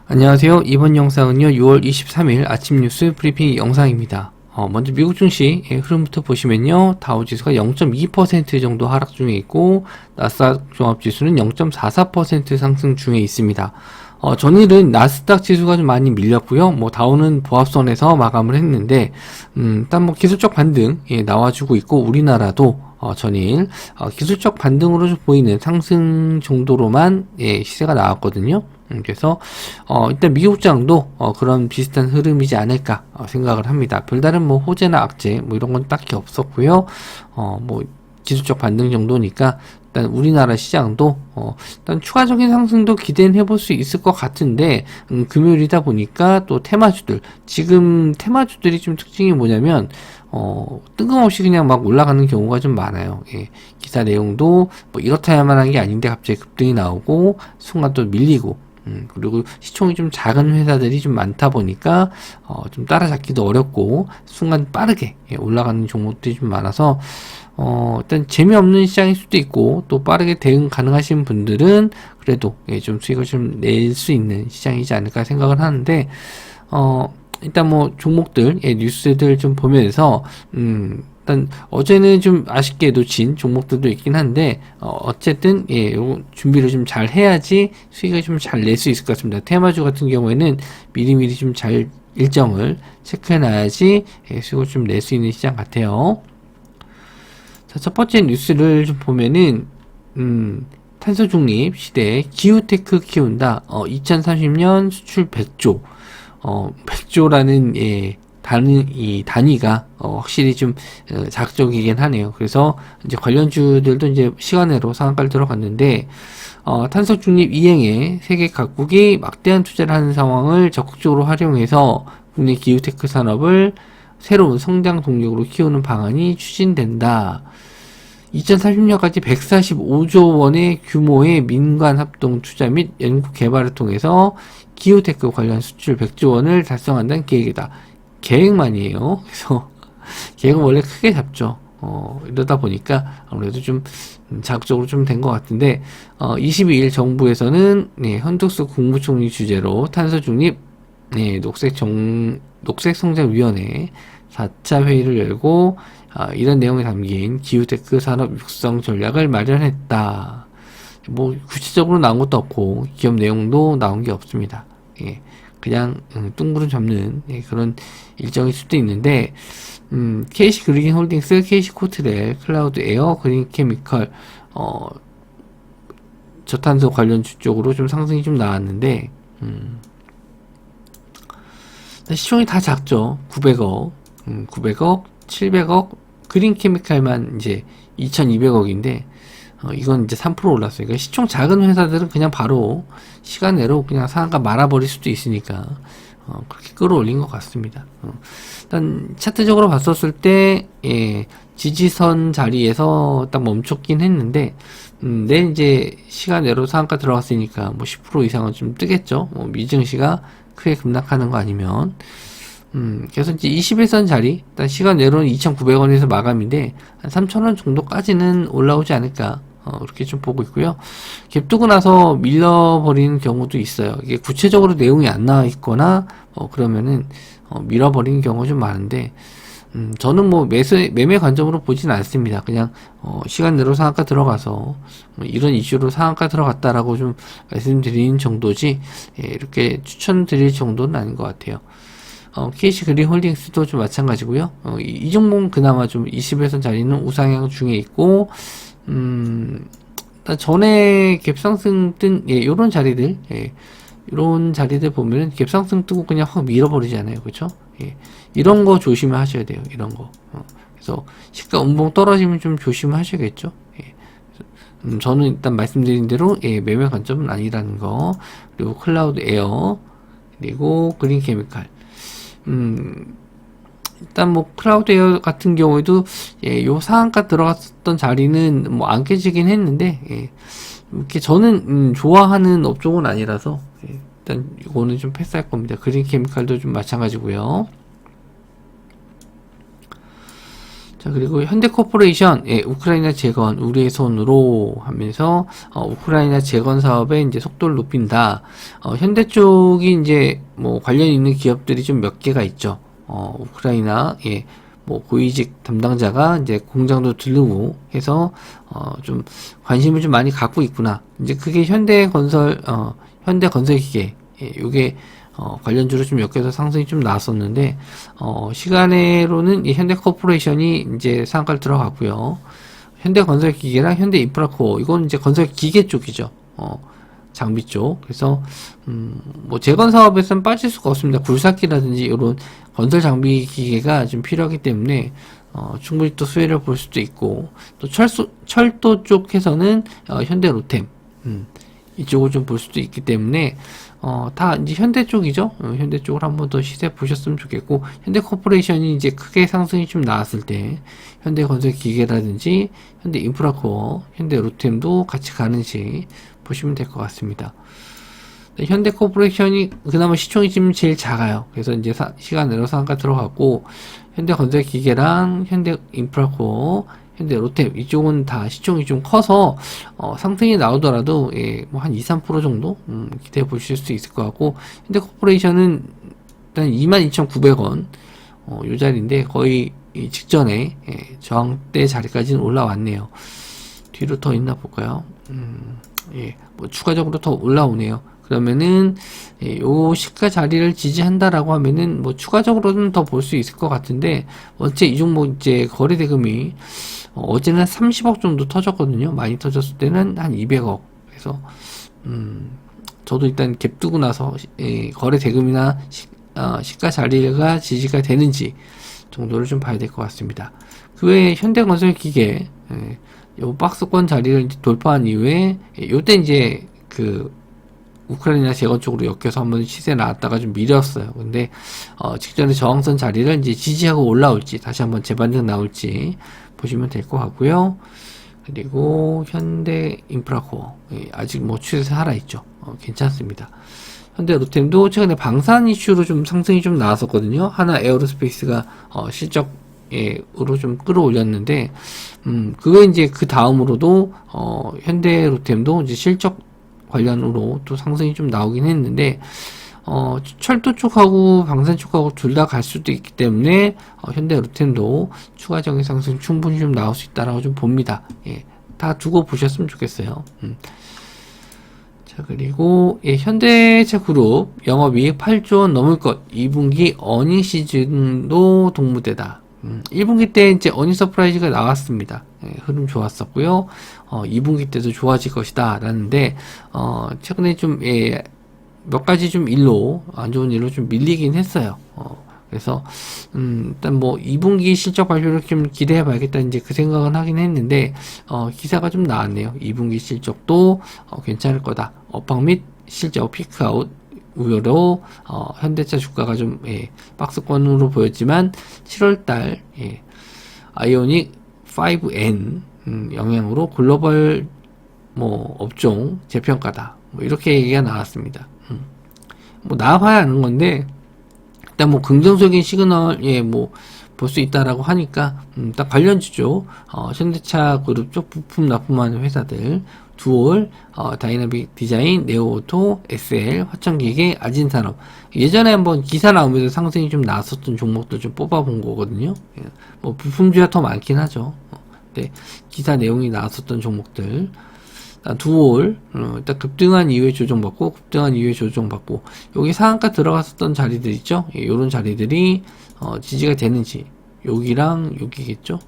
안녕하세요. 이번 영상은요, 6월 23일 아침 뉴스 브리핑 영상입니다. 먼저 미국 증시 흐름부터 보시면요, 다우지수가 0.2% 정도 하락 중에 있고, 나스닥 종합지수는 0.44% 상승 중에 있습니다. 전일은 나스닥 지수가 좀 많이 밀렸고요. 다우는 보합선에서 마감을 했는데, 일단 기술적 반등 나와주고 있고, 우리나라도 전일 기술적 반등으로 좀 보이는 상승 정도로만 시세가 나왔거든요. 그래서 일단 미국장도 그런 비슷한 흐름이지 않을까 생각을 합니다. 별다른 호재나 악재 이런 건 딱히 없었고요. 기술적 반등 정도니까 일단 우리나라 시장도 일단 추가적인 상승도 기대는 해볼 수 있을 것 같은데, 금요일이다 보니까 또 테마주들, 지금 테마주들이 좀 특징이 뭐냐면 뜬금없이 그냥 막 올라가는 경우가 좀 많아요. 기사 내용도 이렇다야만 한 게 아닌데 갑자기 급등이 나오고 순간 또 밀리고, 그리고 시총이 좀 작은 회사들이 좀 많다 보니까 좀 따라잡기도 어렵고 순간 빠르게 올라가는 종목들이 좀 많아서 일단 재미없는 시장일 수도 있고, 또 빠르게 대응 가능하신 분들은 그래도 좀 수익을 좀 낼 수 있는 시장이지 않을까 생각을 하는데, 일단 종목들 뉴스들 좀 보면서 일단 어제는 좀 아쉽게 놓친 종목들도 있긴 한데, 어쨌든 요 준비를 좀 잘 해야지 수익을 좀 잘 낼 수 있을 것 같습니다. 테마주 같은 경우에는 미리미리 좀 잘 일정을 체크해 놔야지 수익을 좀 낼 수 있는 시장 같아요. 자, 첫 번째 뉴스를 좀 보면은 탄소 중립 시대에 기후테크 키운다. 2030년 수출 100조. 100조라는 이 단위가 확실히 좀 자극적이긴 하네요. 그래서 이제 관련주들도 이제 시간으로 상한가를 들어갔는데, 탄소 중립 이행에 세계 각국이 막대한 투자를 하는 상황을 적극적으로 활용해서 국내 기후테크 산업을 새로운 성장 동력으로 키우는 방안이 추진된다. 2030년까지 145조 원의 규모의 민간 합동 투자 및 연구 개발을 통해서 기후테크 관련 수출 100조 원을 달성한다는 계획이다. 계획만이에요. 그래서 계획은 원래 크게 잡죠. 이러다 보니까 아무래도 좀 자극적으로 좀 된 것 같은데, 22일 정부에서는 현덕수 국무총리 주재로 탄소 중립 녹색성장위원회 4차 회의를 열고 이런 내용이 담긴 기후테크 산업 육성 전략을 마련했다. 구체적으로 나온 것도 없고 기업 내용도 나온 게 없습니다. 그냥 뚱그름 잡는 그런 일정일 수도 있는데, KC 그린 홀딩스, KC 코트렐, 클라우드 에어, 그린 케미컬 저탄소 관련주 쪽으로 좀 상승이 좀 나왔는데, 시총이 다 작죠. 900억, 900억, 700억, 그린 케미칼만 이제 2200억인데, 이건 이제 3% 올랐어요. 그러니까 시총 작은 회사들은 그냥 바로 시간 내로 그냥 상한가 말아버릴 수도 있으니까, 그렇게 끌어올린 것 같습니다. 일단, 차트적으로 봤었을 때, 지지선 자리에서 딱 멈췄긴 했는데, 내일 이제 시간 내로 상한가 들어갔으니까 10% 이상은 좀 뜨겠죠. 미증시가 크게 급락하는 거 아니면. 그래서 이제 21선 자리, 일단 시간 내로는 2,900원에서 마감인데, 한 3,000원 정도까지는 올라오지 않을까, 그렇게 좀 보고 있고요. 갭 뜨고 나서 밀려버리는 경우도 있어요. 이게 구체적으로 내용이 안 나와 있거나, 그러면은, 밀어버리는 경우가 좀 많은데, 저는 매매 관점으로 보진 않습니다. 그냥, 시간 내로 상한가 들어가서, 이런 이슈로 상한가 들어갔다라고 좀 말씀드리는 정도지, 이렇게 추천드릴 정도는 아닌 것 같아요. KC 그린 홀딩스도 좀 마찬가지고요. 이 종목은 그나마 좀 20일선 자리는 우상향 중에 있고, 전에 갭상승 뜬, 요런 자리들, 요런 자리들 보면은 갭상승 뜨고 그냥 확 밀어버리잖아요. 그쵸? 이런 거 조심하셔야 돼요. 이런 거. 그래서 시가 운봉 떨어지면 좀 조심하셔야겠죠? 저는 일단 말씀드린 대로, 매매 관점은 아니라는 거. 그리고 클라우드 에어, 그리고 그린 케미칼. 일단 클라우드 에어 같은 경우에도 요 상한가 들어갔었던 자리는 안 깨지긴 했는데, 이렇게 저는 좋아하는 업종은 아니라서 일단 이거는 좀 패스할 겁니다. 그린 케미칼도 좀 마찬가지고요. 자, 자, 그리고 현대코퍼레이션, 예, 우크라이나 재건 우리의 손으로 하면서 우크라이나 재건 사업의 이제 속도를 높인다. 현대 쪽이 이제 뭐 관련 있는 기업들이 좀 몇 개가 있죠. 우크라이나, 예, 뭐 고위직 담당자가 이제 공장도 들르고 해서 좀 관심을 좀 많이 갖고 있구나. 이제 그게 현대건설기계, 예, 요게 관련주로 좀 엮여서 상승이 좀 나왔었는데, 시간으로는 이 현대코퍼레이션이 이제 상가를 들어가고요. 현대건설기계랑 현대인프라코어, 이건 이제 건설기계 쪽이죠. 장비 쪽. 그래서, 뭐, 재건 사업에서는 빠질 수가 없습니다. 굴삭기라든지 이런 건설 장비 기계가 좀 필요하기 때문에, 충분히 또 수혜를 볼 수도 있고, 또 철도 쪽에서는, 현대 로템, 이쪽을 좀 볼 수도 있기 때문에, 다 이제 현대 쪽이죠. 현대 쪽을 한번 더 시세 보셨으면 좋겠고, 현대 코퍼레이션이 이제 크게 상승이 좀 나왔을 때, 현대 건설 기계라든지, 현대 인프라코어, 현대 로템도 같이 가는지 보시면 될 것 같습니다. 현대 코퍼레이션이 그나마 시총이 지금 제일 작아요. 그래서 이제 시간 내로 상가 들어갔고, 현대 건설 기계랑 현대 인프라코어, 현대 로템 이쪽은 다 시총이 좀 커서 상승이 나오더라도 예, 뭐 한 2-3% 정도 기대해 보실 수 있을 것 같고, 현대 코퍼레이션은 일단 22,900원 요 자리인데 거의 직전에 예, 저항대 자리까지는 올라왔네요. 뒤로 더 있나 볼까요? 예, 뭐 추가적으로 더 올라오네요. 그러면은 예, 요 시가 자리를 지지한다라고 하면은 뭐 추가적으로는 더 볼 수 있을 것 같은데, 어째 이 종목 이제 거래 대금이 어제는 30억 정도 터졌거든요. 많이 터졌을 때는 한 200억. 그래서 저도 일단 갭 두고 나서 예, 거래 대금이나 시가 자리가 지지가 되는지 정도를 좀 봐야 될 것 같습니다. 그 외에 현대건설기계 예, 요 박스권 자리를 이제 돌파한 이후에 예, 요때 이제 그 우크라이나 재건 쪽으로 엮여서 한번 시세 나왔다가 좀 밀렸어요. 근데 직전에 저항선 자리를 이제 지지하고 올라올지 다시 한번 재반등 나올지 보시면 될 것 같고요. 그리고 현대 인프라코어 아직 뭐 추세 살아있죠. 괜찮습니다. 현대 로템도 최근에 방산 이슈로 좀 상승이 좀 나왔었거든요. 하나 에어로스페이스가 실적으로 좀 끌어올렸는데 그거 이제 그 다음으로도 현대 로템도 이제 실적 관련으로 또 상승이 좀 나오긴 했는데 철도 쪽하고 방산 쪽하고 둘 다 갈 수도 있기 때문에 현대 로템도 추가적인 상승 충분히 좀 나올 수 있다라고 좀 봅니다. 예, 다 두고 보셨으면 좋겠어요. 자, 그리고 예, 현대차 그룹 영업이익 8조 원 넘을 것, 2분기 어닝 시즌도 동무대다. 1분기 때 이제 어닝 서프라이즈가 나왔습니다. 예, 흐름 좋았었고요. 2분기 때도 좋아질 것이다 라는데 최근에 좀 예, 몇 가지 좀 일로 안 좋은 일로 좀 밀리긴 했어요. 그래서 일단 뭐 2분기 실적 발표를 좀 기대해 봐야겠다 이제 그 생각은 하긴 했는데 기사가 좀 나왔네요. 2분기 실적도 괜찮을 거다. 업황 및 실적 피크아웃 우려로 현대차 주가가 좀 예, 박스권으로 보였지만 7월달 예, 아이오닉 5N 영향으로 글로벌 뭐 업종 재평가다. 뭐 이렇게 얘기가 나왔습니다. 뭐 나와봐야 아는 건데 일단 뭐 긍정적인 시그널 예 뭐 볼 수 있다라고 하니까 딱 관련주죠. 현대차 그룹 쪽 부품 납품하는 회사들 두올, 다이나믹 디자인, 네오오토, SL, 화천기계, 아진산업. 예전에 한번 기사 나오면서 상승이 좀 나왔었던 종목들 좀 뽑아본 거거든요. 예, 뭐 부품주가 더 많긴 하죠. 네, 기사 내용이 나왔었던 종목들. 두올, 일단 급등한 이후에 조정받고, 급등한 이후에 조정받고, 여기 상한가 들어갔었던 자리들 있죠? 예, 요런 자리들이, 지지가 되는지, 여기랑 여기겠죠?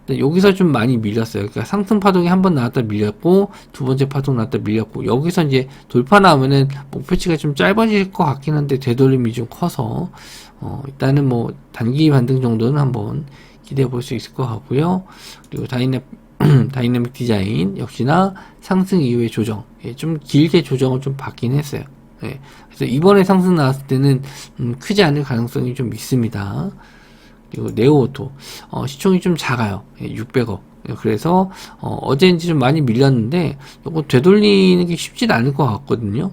근데 여기서 좀 많이 밀렸어요. 그러니까 상승 파동이 한 번 나왔다 밀렸고, 두 번째 파동 나왔다 밀렸고, 여기서 이제 돌파 나오면은 목표치가 좀 짧아질 것 같긴 한데, 되돌림이 좀 커서, 일단은 뭐, 단기 반등 정도는 한번 기대해 볼 수 있을 것 같고요. 그리고 다이내믹 디자인 역시나 상승 이후의 조정, 예, 좀 길게 조정을 좀 받긴 했어요. 예, 그래서 이번에 상승 나왔을 때는 크지 않을 가능성이 좀 있습니다. 그리고 네오오토 시총이 좀 작아요. 예, 600억. 예, 그래서 어제 이제 좀 많이 밀렸는데 이거 되돌리는 게 쉽진 않을 것 같거든요.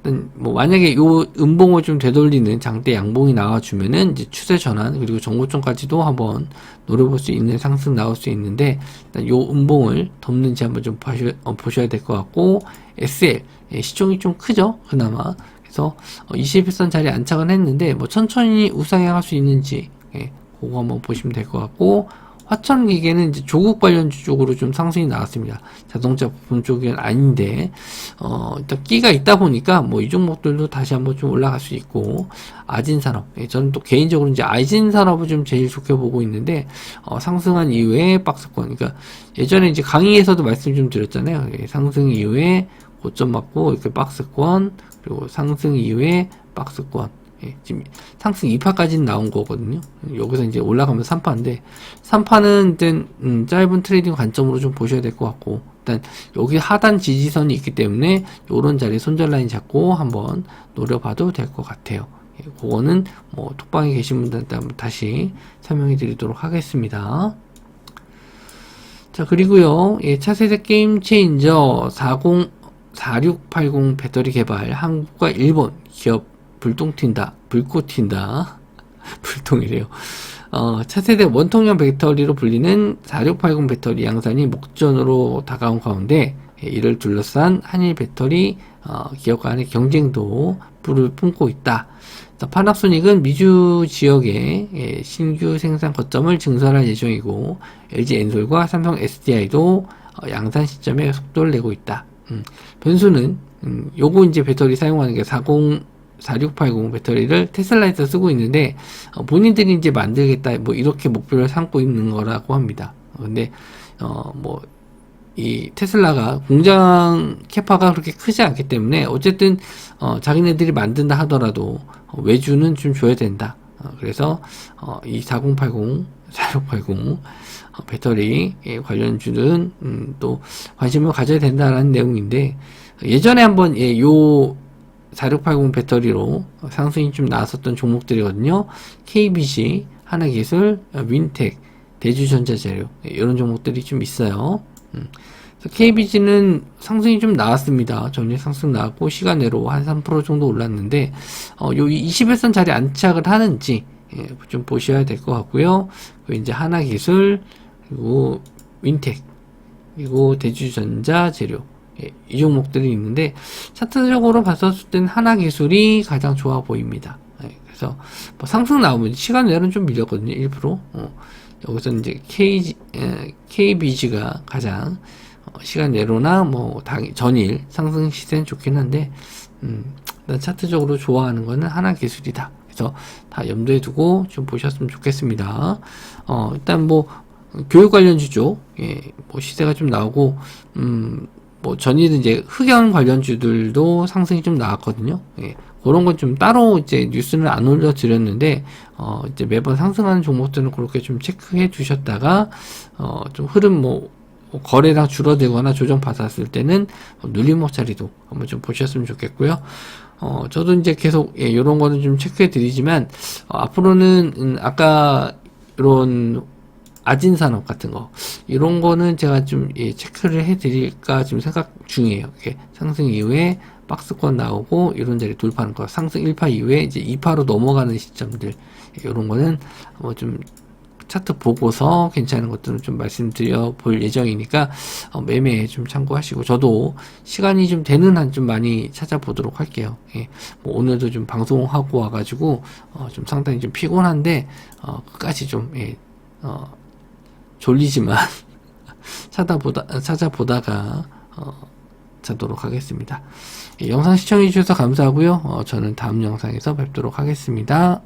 일단 뭐 만약에 요 음봉을 좀 되돌리는 장대 양봉이 나와주면은 이제 추세 전환 그리고 정고점까지도 한번 노려볼 수 있는 상승 나올 수 있는데, 일단 요 음봉을 덮는지 한번 좀 보셔야 될 것 같고, SL 시총이 좀 크죠 그나마. 그래서 21선 자리에 안착은 했는데 뭐 천천히 우상향할 수 있는지 그거 한번 보시면 될 것 같고, 화천기계는 이제 조국 관련주 쪽으로 좀 상승이 나왔습니다. 자동차 부품 쪽은 아닌데, 일단 끼가 있다 보니까 뭐 이 종목들도 다시 한번 좀 올라갈 수 있고, 아진산업. 저는 또 개인적으로 이제 아진산업을 좀 제일 좋게 보고 있는데, 상승한 이후에 박스권. 그러니까 예전에 이제 강의에서도 말씀 좀 드렸잖아요. 상승 이후에 고점 맞고 이렇게 박스권, 그리고 상승 이후에 박스권. 지금 상승 2파까지는 나온 거거든요. 여기서 이제 올라가면 3파인데, 3파는 일단 짧은 트레이딩 관점으로 좀 보셔야 될 것 같고, 일단 여기 하단 지지선이 있기 때문에 요런 자리 손절 라인 잡고 한번 노려봐도 될 것 같아요. 그거는 뭐 톡방에 계신 분들한테 한번 다시 설명해 드리도록 하겠습니다. 자, 그리고요, 차세대 게임 체인저 4680 배터리 개발, 한국과 일본 기업 불꽃 튄다. 불통이래요. 차세대 원통형 배터리로 불리는 4680 배터리 양산이 목전으로 다가온 가운데, 이를 둘러싼 한일 배터리 기업 간의 경쟁도 불을 뿜고 있다. 파나소닉은 미주 지역에 신규 생산 거점을 증설할 예정이고, LG 엔솔과 삼성 SDI도 양산 시점에 속도를 내고 있다. 변수는 요거 이제 배터리 사용하는 게 4680 배터리를 테슬라에서 쓰고 있는데, 본인들이 이제 만들겠다 뭐 이렇게 목표를 삼고 있는 거라고 합니다. 근데 뭐 이 테슬라가 공장 캐파가 그렇게 크지 않기 때문에 어쨌든 자기네들이 만든다 하더라도 외주는 좀 줘야 된다. 그래서 이 4680 배터리 관련주는 또 관심을 가져야 된다라는 내용인데, 예전에 한번 요 4680 배터리로 상승이 좀 나왔었던 종목들이거든요. KBC, 하나기술, 윈텍, 대주전자재료, 이런 종목들이 좀 있어요. KBG는 상승이 좀 나왔습니다. 전일 상승 나왔고 시간 내로 한 3% 정도 올랐는데, 요 21선 자리 안착을 하는지 좀 보셔야 될 것 같고요. 그리고 이제 하나기술, 그리고 윈텍, 그리고 대주전자재료, 이 종목들이 있는데, 차트적으로 봤었을 땐 하나기술이 가장 좋아 보입니다. 그래서 뭐 상승 나오면 시간 내로는 좀 밀렸거든요. 1%. 여기서 이제 KBG가 가장 시간 내로나 뭐 전일 상승 시세는 좋긴 한데, 일단 차트적으로 좋아하는 거는 하나기술이다. 그래서 다 염두에 두고 좀 보셨으면 좋겠습니다. 일단 뭐 교육 관련주죠. 뭐 시세가 좀 나오고, 뭐 전일은 이제 흑연 관련주들도 상승이 좀 나왔거든요. 그런 건 좀 따로 이제 뉴스는 안 올려드렸는데, 이제 매번 상승하는 종목들은 그렇게 좀 체크해 두셨다가, 좀 흐름 뭐, 거래량 줄어들거나 조정받았을 때는 눌림목 자리도 한번 좀 보셨으면 좋겠고요. 저도 이제 계속, 요런 거는 좀 체크해 드리지만, 앞으로는, 아까, 이런, 아진산업 같은 거, 이런 거는 제가 좀 체크를 해 드릴까 지금 생각 중이에요. 이렇게 상승 이후에 박스권 나오고 이런 자리 돌파하는 거, 상승 1파 이후에 이제 2파로 넘어가는 시점들, 이런 거는 뭐 좀 차트 보고서 괜찮은 것들은 좀 말씀드려 볼 예정이니까 매매에 좀 참고하시고, 저도 시간이 좀 되는 한 좀 많이 찾아보도록 할게요. 뭐 오늘도 좀 방송하고 와가지고 좀 상당히 좀 피곤한데 끝까지 좀 졸리지만 찾아보다가 자도록 하겠습니다. 영상 시청해 주셔서 감사하고요. 저는 다음 영상에서 뵙도록 하겠습니다.